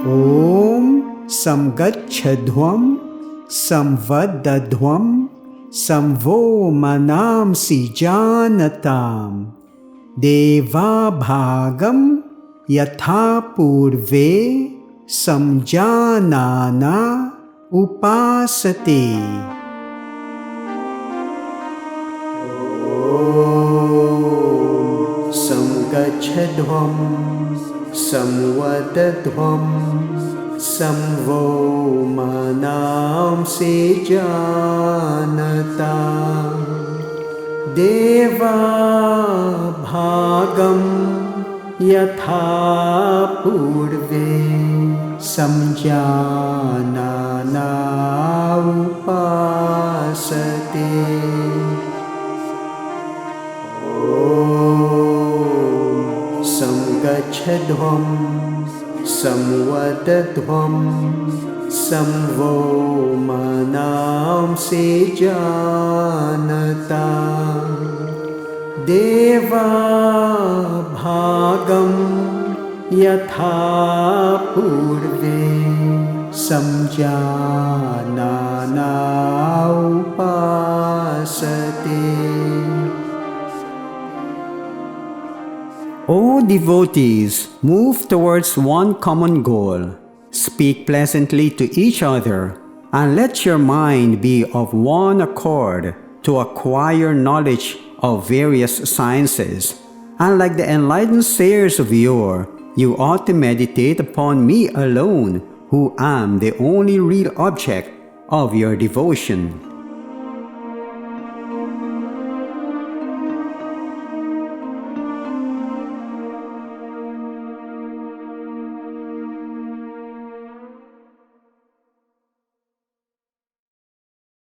ॐ संगच्छध्वं संवदध्वं संवो मनांसि जानतां देवाभागं यथा पूर्वे संजानाना उपासते। संगच्छध्वं संवदध्वं संवो मनांसि जानतां देवाभागं यथा पूर्वे संजानाना उपासते। संगच्छध्वं संवदध्वं संवो मनांसि जानतां देवाभागं यथा पूर्वे संजानाना उपासते। O devotees, move towards one common goal. Speak pleasantly to each other, and let your mind be of one accord to acquire knowledge of various sciences. And like the enlightened sayers of yore, you ought to meditate upon me alone, who am the only real object of your devotion.